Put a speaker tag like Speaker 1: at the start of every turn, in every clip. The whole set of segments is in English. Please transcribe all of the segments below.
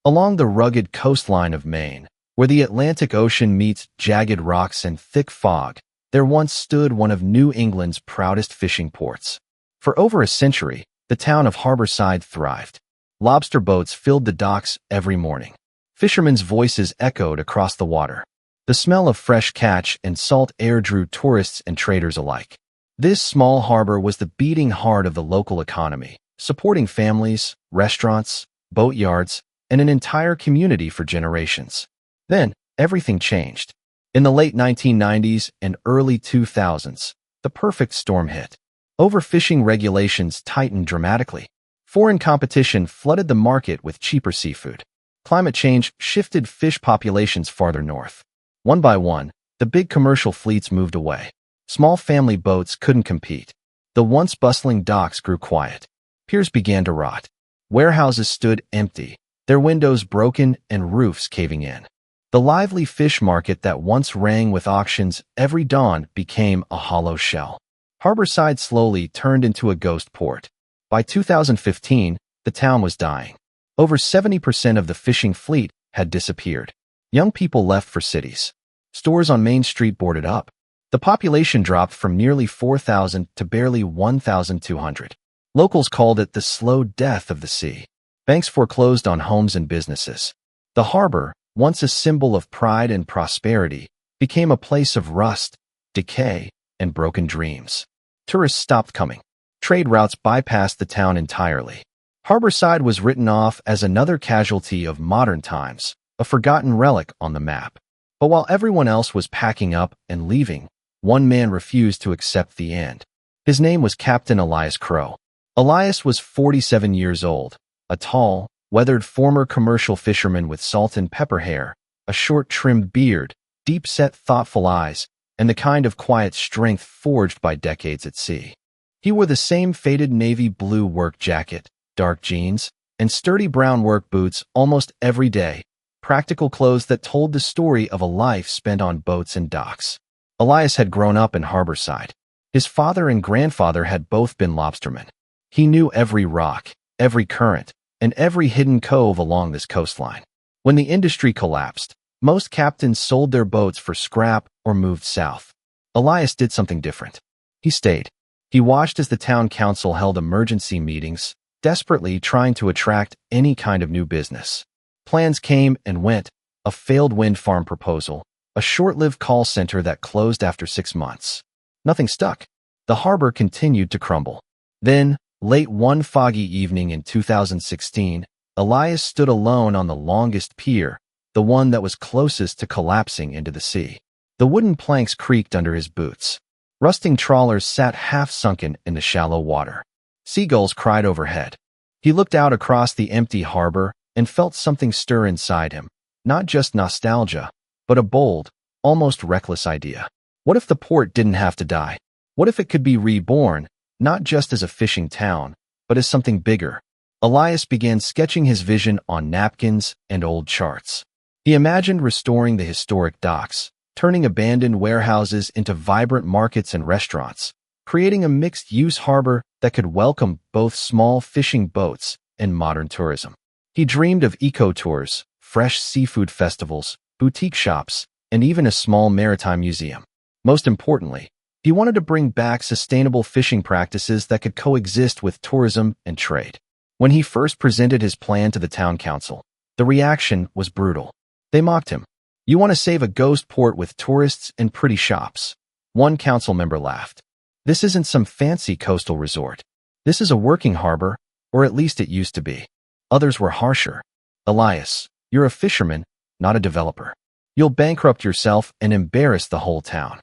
Speaker 1: Along the rugged coastline of Maine, where the Atlantic Ocean meets jagged rocks and thick fog, there once stood one of New England's proudest fishing ports. For over a century, the town of Harborside thrived. Lobster boats filled the docks every morning. Fishermen's voices echoed across the water. The smell of fresh catch and salt air drew tourists and traders alike. This small harbor was the beating heart of the local economy, supporting families, restaurants, boatyards, and an entire community for generations. Then, everything changed. In the late 1990s and early 2000s, the perfect storm hit. Overfishing regulations tightened dramatically. Foreign competition flooded the market with cheaper seafood. Climate change shifted fish populations farther north. One by one, the big commercial fleets moved away. Small family boats couldn't compete. The once bustling docks grew quiet. Piers began to rot. Warehouses stood empty, their windows broken and roofs caving in. The lively fish market that once rang with auctions every dawn became a hollow shell. Harborside slowly turned into a ghost port. By 2015, the town was dying. Over 70% of the fishing fleet had disappeared. Young people left for cities. Stores on Main Street boarded up. The population dropped from nearly 4,000 to barely 1,200. Locals called it the slow death of the sea. Banks foreclosed on homes and businesses. The harbor, once a symbol of pride and prosperity, became a place of rust, decay, and broken dreams. Tourists stopped coming. Trade routes bypassed the town entirely. Harborside was written off as another casualty of modern times, a forgotten relic on the map. But while everyone else was packing up and leaving, one man refused to accept the end. His name was Captain Elias Crow. Elias was 47 years old, a tall, weathered former commercial fisherman with salt and pepper hair, a short trimmed beard, deep-set thoughtful eyes, and the kind of quiet strength forged by decades at sea. He wore the same faded navy blue work jacket, dark jeans, and sturdy brown work boots almost every day, practical clothes that told the story of a life spent on boats and docks. Elias had grown up in Harborside. His father and grandfather had both been lobstermen. He knew every rock, every current, and every hidden cove along this coastline. When the industry collapsed, most captains sold their boats for scrap or moved south. Elias did something different. He stayed. He watched as the town council held emergency meetings, desperately trying to attract any kind of new business. Plans came and went, a failed wind farm proposal, a short-lived call center that closed after 6 months. Nothing stuck. The harbor continued to crumble. Then, late one foggy evening in 2016, Elias stood alone on the longest pier, the one that was closest to collapsing into the sea. The wooden planks creaked under his boots. Rusting trawlers sat half-sunken in the shallow water. Seagulls cried overhead. He looked out across the empty harbor and felt something stir inside him, not just nostalgia, but a bold, almost reckless idea. What if the port didn't have to die? What if it could be reborn, not just as a fishing town, but as something bigger? Elias began sketching his vision on napkins and old charts. He imagined restoring the historic docks, turning abandoned warehouses into vibrant markets and restaurants, creating a mixed-use harbor that could welcome both small fishing boats and modern tourism. He dreamed of eco-tours, fresh seafood festivals, boutique shops, and even a small maritime museum. Most importantly, he wanted to bring back sustainable fishing practices that could coexist with tourism and trade. When he first presented his plan to the town council, the reaction was brutal. They mocked him. "You want to save a ghost port with tourists and pretty shops?" One council member laughed. "This isn't some fancy coastal resort. This is a working harbor, or at least it used to be." Others were harsher. "Elias, you're a fisherman, not a developer. You'll bankrupt yourself and embarrass the whole town."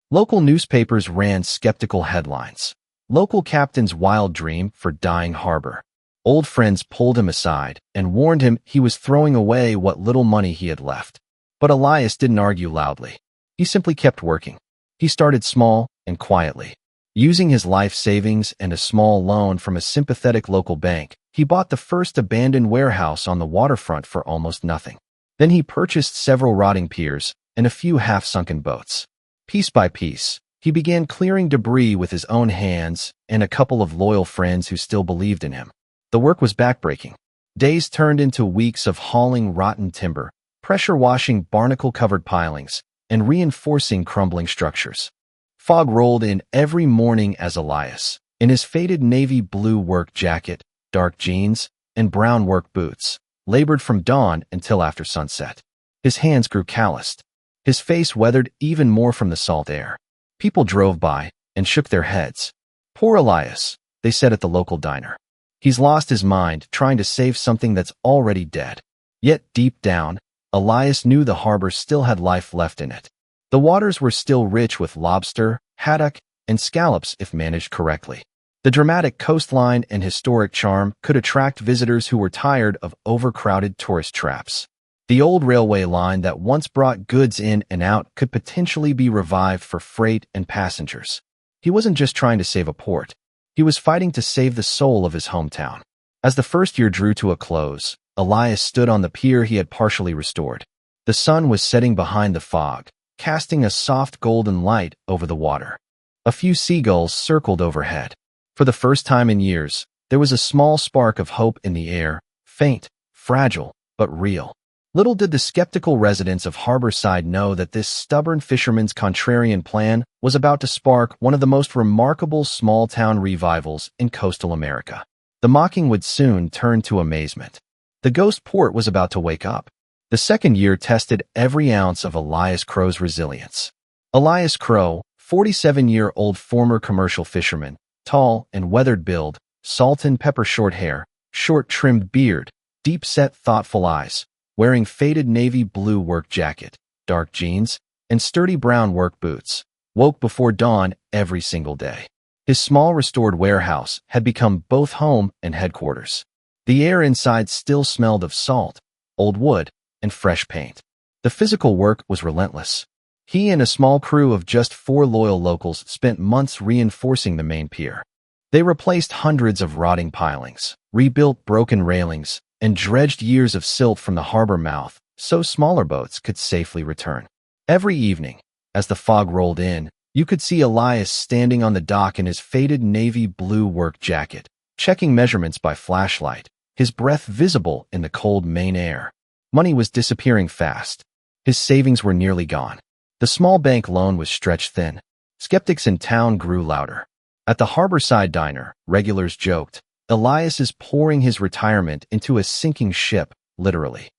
Speaker 1: Local newspapers ran skeptical headlines. Local captain's wild dream for dying harbor. Old friends pulled him aside and warned him he was throwing away what little money he had left. But Elias didn't argue loudly. He simply kept working. He started small and quietly. Using his life savings and a small loan from a sympathetic local bank, he bought the first abandoned warehouse on the waterfront for almost nothing. Then he purchased several rotting piers and a few half-sunken boats. Piece by piece, he began clearing debris with his own hands and a couple of loyal friends who still believed in him. The work was backbreaking. Days turned into weeks of hauling rotten timber, pressure washing barnacle-covered pilings, and reinforcing crumbling structures. Fog rolled in every morning as Elias, in his faded navy blue work jacket, dark jeans, and brown work boots, labored from dawn until after sunset. His hands grew calloused. His face weathered even more from the salt air. People drove by and shook their heads. "Poor Elias," they said at the local diner. "He's lost his mind trying to save something that's already dead." Yet deep down, Elias knew the harbor still had life left in it. The waters were still rich with lobster, haddock, and scallops if managed correctly. The dramatic coastline and historic charm could attract visitors who were tired of overcrowded tourist traps. The old railway line that once brought goods in and out could potentially be revived for freight and passengers. He wasn't just trying to save a port. He was fighting to save the soul of his hometown. As the first year drew to a close, Elias stood on the pier he had partially restored. The sun was setting behind the fog, casting a soft golden light over the water. A few seagulls circled overhead. For the first time in years, there was a small spark of hope in the air, faint, fragile, but real. Little did the skeptical residents of Harborside know that this stubborn fisherman's contrarian plan was about to spark one of the most remarkable small-town revivals in coastal America. The mocking would soon turn to amazement. The ghost port was about to wake up. The second year tested every ounce of Elias Crow's resilience. Elias Crow, 47-year-old former commercial fisherman, tall and weathered build, salt and pepper short hair, short-trimmed beard, deep-set thoughtful eyes, wearing faded navy blue work jacket, dark jeans, and sturdy brown work boots, woke before dawn every single day. His small restored warehouse had become both home and headquarters. The air inside still smelled of salt, old wood, and fresh paint. The physical work was relentless. He and a small crew of just 4 loyal locals spent months reinforcing the main pier. They replaced hundreds of rotting pilings, rebuilt broken railings, and dredged years of silt from the harbor mouth so smaller boats could safely return. Every evening, as the fog rolled in, you could see Elias standing on the dock in his faded navy blue work jacket, checking measurements by flashlight, his breath visible in the cold Maine air. Money was disappearing fast. His savings were nearly gone. The small bank loan was stretched thin. Skeptics in town grew louder. At the Harborside Diner, regulars joked, "Elias is pouring his retirement into a sinking ship, literally."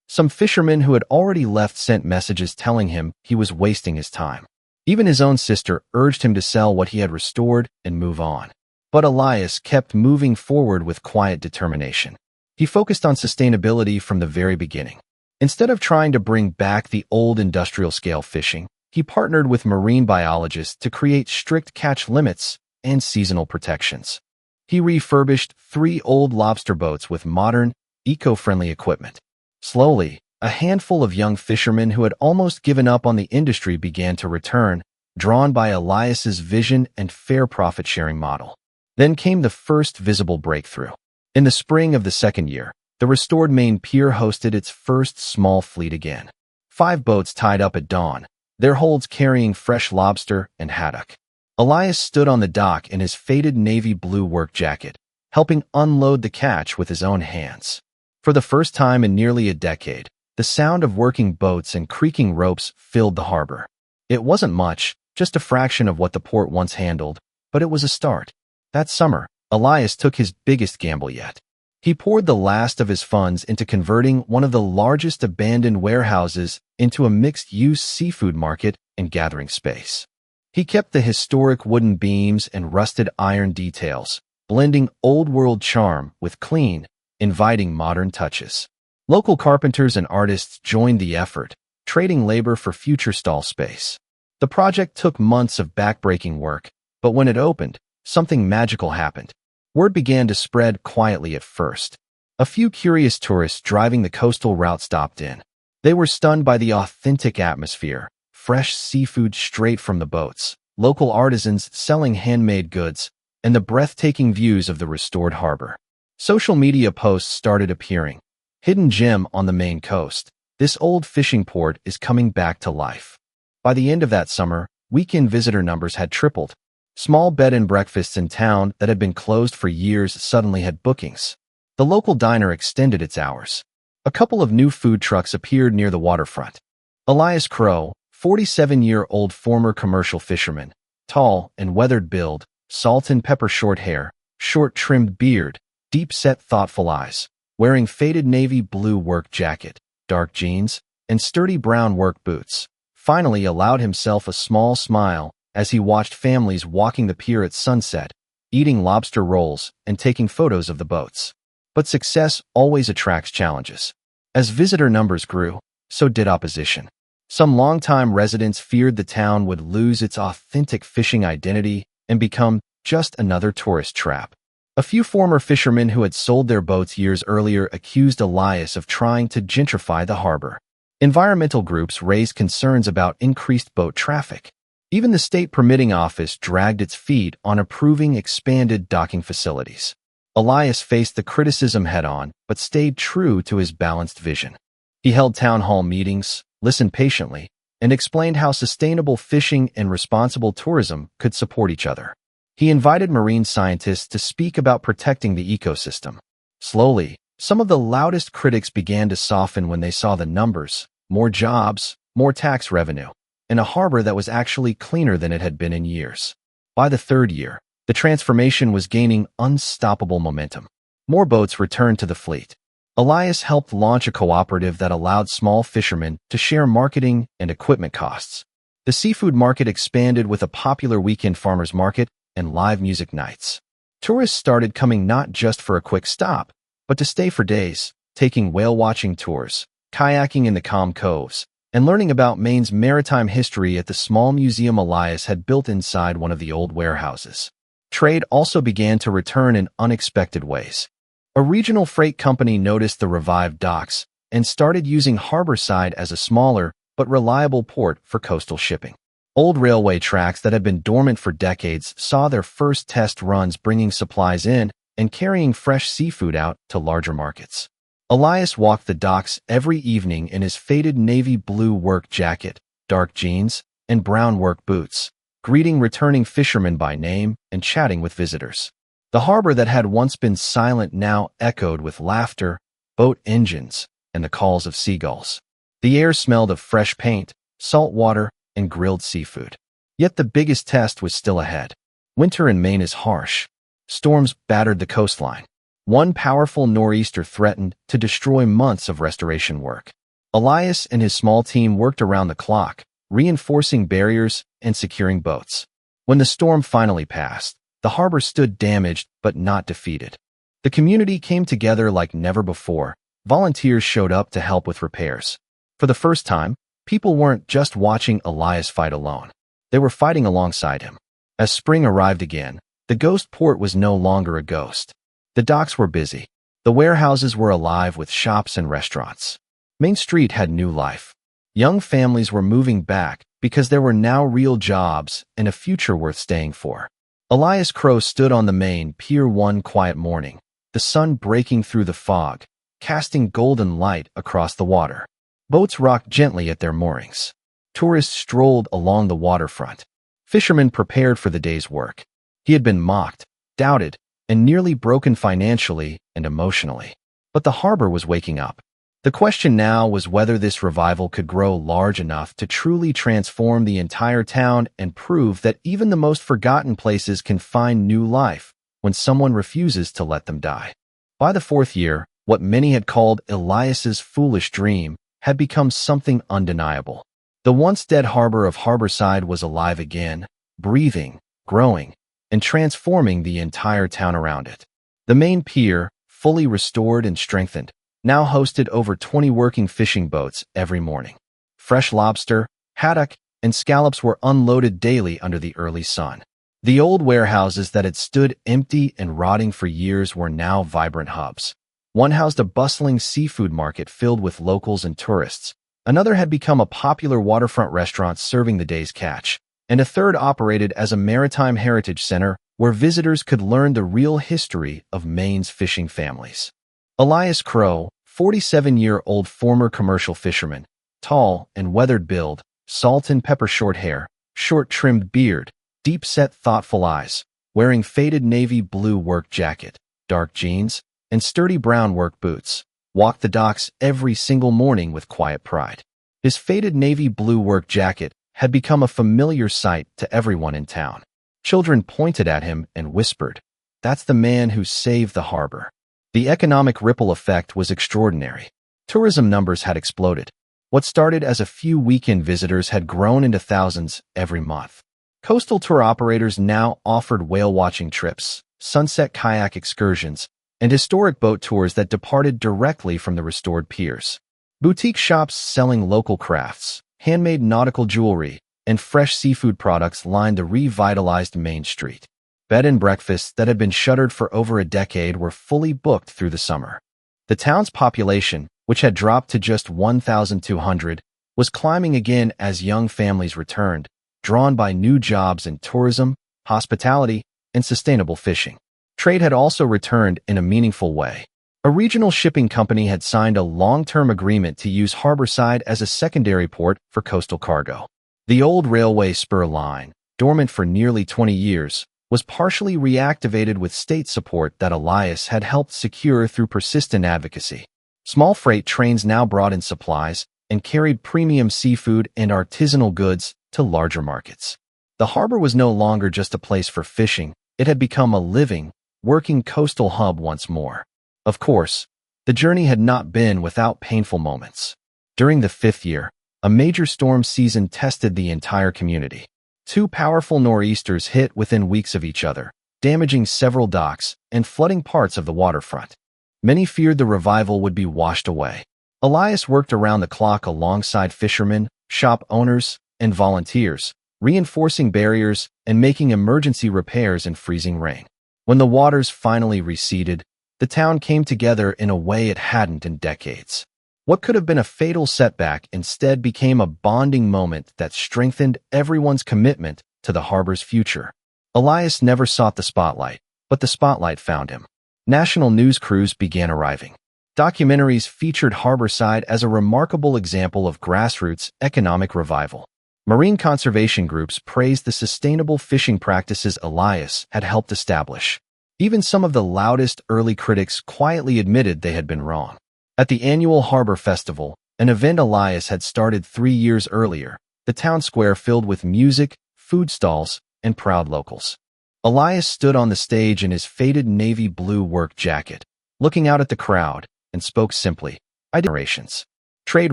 Speaker 1: Some fishermen who had already left sent messages telling him he was wasting his time. Even his own sister urged him to sell what he had restored and move on. But Elias kept moving forward with quiet determination. He focused on sustainability from the very beginning. Instead of trying to bring back the old industrial-scale fishing, he partnered with marine biologists to create strict catch limits and seasonal protections. He refurbished 3 old lobster boats with modern, eco-friendly equipment. Slowly, a handful of young fishermen who had almost given up on the industry began to return, drawn by Elias's vision and fair profit-sharing model. Then came the first visible breakthrough. In the spring of the second year, the restored Maine pier hosted its first small fleet again. 5 boats tied up at dawn, their holds carrying fresh lobster and haddock. Elias stood on the dock in his faded navy blue work jacket, helping unload the catch with his own hands. For the first time in nearly a decade, the sound of working boats and creaking ropes filled the harbor. It wasn't much, just a fraction of what the port once handled, but it was a start. That summer, Elias took his biggest gamble yet. He poured the last of his funds into converting one of the largest abandoned warehouses into a mixed-use seafood market and gathering space. He kept the historic wooden beams and rusted iron details, blending old-world charm with clean, inviting modern touches. Local carpenters and artists joined the effort, trading labor for future stall space. The project took months of backbreaking work, but when it opened, something magical happened. Word began to spread quietly at first. A few curious tourists driving the coastal route stopped in. They were stunned by the authentic atmosphere, fresh seafood straight from the boats, local artisans selling handmade goods, and the breathtaking views of the restored harbor. Social media posts started appearing. "Hidden gem on the Maine coast. This old fishing port is coming back to life." By the end of that summer, weekend visitor numbers had tripled. Small bed and breakfasts in town that had been closed for years suddenly had bookings. The local diner extended its hours. A couple of new food trucks appeared near the waterfront. Elias Crow, 47-year-old former commercial fisherman, tall and weathered build, salt and pepper short hair, short-trimmed beard, deep-set thoughtful eyes, wearing faded navy blue work jacket, dark jeans, and sturdy brown work boots, finally allowed himself a small smile as he watched families walking the pier at sunset, eating lobster rolls and taking photos of the boats. But success always attracts challenges. As visitor numbers grew, so did opposition. Some longtime residents feared the town would lose its authentic fishing identity and become just another tourist trap. A few former fishermen who had sold their boats years earlier accused Elias of trying to gentrify the harbor. Environmental groups raised concerns about increased boat traffic. Even the state permitting office dragged its feet on approving expanded docking facilities. Elias faced the criticism head-on, but stayed true to his balanced vision. He held town hall meetings, listened patiently, and explained how sustainable fishing and responsible tourism could support each other. He invited marine scientists to speak about protecting the ecosystem. Slowly, some of the loudest critics began to soften when they saw the numbers: more jobs, more tax revenue, and a harbor that was actually cleaner than it had been in years. By the third year, the transformation was gaining unstoppable momentum. More boats returned to the fleet. Elias helped launch a cooperative that allowed small fishermen to share marketing and equipment costs. The seafood market expanded with a popular weekend farmers market and live music nights. Tourists started coming not just for a quick stop, but to stay for days, taking whale-watching tours, kayaking in the calm coves, and learning about Maine's maritime history at the small museum Elias had built inside one of the old warehouses. Trade also began to return in unexpected ways. A regional freight company noticed the revived docks and started using Harborside as a smaller but reliable port for coastal shipping. Old railway tracks that had been dormant for decades saw their first test runs, bringing supplies in and carrying fresh seafood out to larger markets. Elias walked the docks every evening in his faded navy blue work jacket, dark jeans, and brown work boots, greeting returning fishermen by name and chatting with visitors. The harbor that had once been silent now echoed with laughter, boat engines, and the calls of seagulls. The air smelled of fresh paint, salt water, and grilled seafood. Yet the biggest test was still ahead. Winter in Maine is harsh. Storms battered the coastline. One powerful nor'easter threatened to destroy months of restoration work. Elias and his small team worked around the clock, reinforcing barriers and securing boats. When the storm finally passed, the harbor stood damaged but not defeated. The community came together like never before. Volunteers showed up to help with repairs. For the first time, people weren't just watching Elias fight alone. They were fighting alongside him. As spring arrived again, the ghost port was no longer a ghost. The docks were busy. The warehouses were alive with shops and restaurants. Main Street had new life. Young families were moving back because there were now real jobs and a future worth staying for. Elias Crow stood on the main pier one quiet morning, the sun breaking through the fog, casting golden light across the water. Boats rocked gently at their moorings. Tourists strolled along the waterfront. Fishermen prepared for the day's work. He had been mocked, doubted, and nearly broken financially and emotionally. But the harbor was waking up. The question now was whether this revival could grow large enough to truly transform the entire town and prove that even the most forgotten places can find new life when someone refuses to let them die. By the fourth year, what many had called Elias's foolish dream had become something undeniable. The once dead harbor of Harborside was alive again, breathing, growing, and transforming the entire town around it. The main pier, fully restored and strengthened, now hosted over 20 working fishing boats every morning. Fresh lobster, haddock, and scallops were unloaded daily under the early sun. The old warehouses that had stood empty and rotting for years were now vibrant hubs. One housed a bustling seafood market filled with locals and tourists. Another had become a popular waterfront restaurant serving the day's catch. And a third operated as a maritime heritage center where visitors could learn the real history of Maine's fishing families. Elias Crow, 47-year-old former commercial fisherman, tall and weathered build, salt and pepper short hair, short-trimmed beard, deep-set thoughtful eyes, wearing faded navy blue work jacket, dark jeans, and sturdy brown work boots, walked the docks every single morning with quiet pride. His faded navy blue work jacket had become a familiar sight to everyone in town. Children pointed at him and whispered, "That's the man who saved the harbor." The economic ripple effect was extraordinary. Tourism numbers had exploded. What started as a few weekend visitors had grown into thousands every month. Coastal tour operators now offered whale-watching trips, sunset kayak excursions, and historic boat tours that departed directly from the restored piers. Boutique shops selling local crafts, handmade nautical jewelry, and fresh seafood products lined the revitalized Main Street. Bed and breakfasts that had been shuttered for over a decade were fully booked through the summer. The town's population, which had dropped to just 1,200, was climbing again as young families returned, drawn by new jobs in tourism, hospitality, and sustainable fishing. Trade had also returned in a meaningful way. A regional shipping company had signed a long-term agreement to use Harborside as a secondary port for coastal cargo. The old railway spur line, dormant for nearly 20 years, was partially reactivated with state support that Elias had helped secure through persistent advocacy. Small freight trains now brought in supplies and carried premium seafood and artisanal goods to larger markets. The harbor was no longer just a place for fishing, it had become a living, working coastal hub once more. Of course, the journey had not been without painful moments. During the 5th year, a major storm season tested the entire community. 2 powerful nor'easters hit within weeks of each other, damaging several docks and flooding parts of the waterfront. Many feared the revival would be washed away. Elias worked around the clock alongside fishermen, shop owners, and volunteers, reinforcing barriers and making emergency repairs in freezing rain. When the waters finally receded, the town came together in a way it hadn't in decades. What could have been a fatal setback instead became a bonding moment that strengthened everyone's commitment to the harbor's future. Elias never sought the spotlight, but the spotlight found him. National news crews began arriving. Documentaries featured Harborside as a remarkable example of grassroots economic revival. Marine conservation groups praised the sustainable fishing practices Elias had helped establish. Even some of the loudest early critics quietly admitted they had been wrong. At the annual Harbor Festival, an event Elias had started 3 years earlier, the town square filled with music, food stalls, and proud locals. Elias stood on the stage in his faded navy blue work jacket, looking out at the crowd, and spoke simply, "Generations." Trade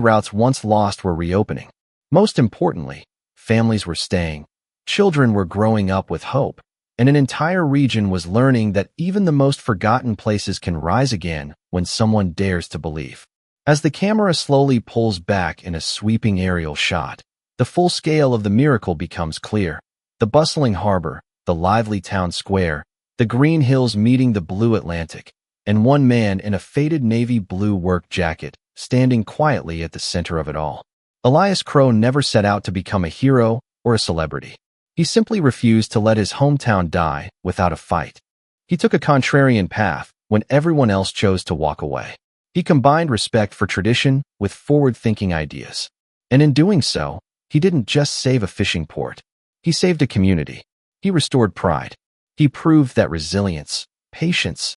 Speaker 1: routes once lost were reopening. Most importantly, families were staying, children were growing up with hope, and an entire region was learning that even the most forgotten places can rise again when someone dares to believe. As the camera slowly pulls back in a sweeping aerial shot, the full scale of the miracle becomes clear. The bustling harbor, the lively town square, the green hills meeting the blue Atlantic, and one man in a faded navy blue work jacket, standing quietly at the center of it all. Elias Crow never set out to become a hero or a celebrity. He simply refused to let his hometown die without a fight. He took a contrarian path when everyone else chose to walk away. He combined respect for tradition with forward-thinking ideas. And in doing so, he didn't just save a fishing port. He saved a community. He restored pride. He proved that resilience, patience,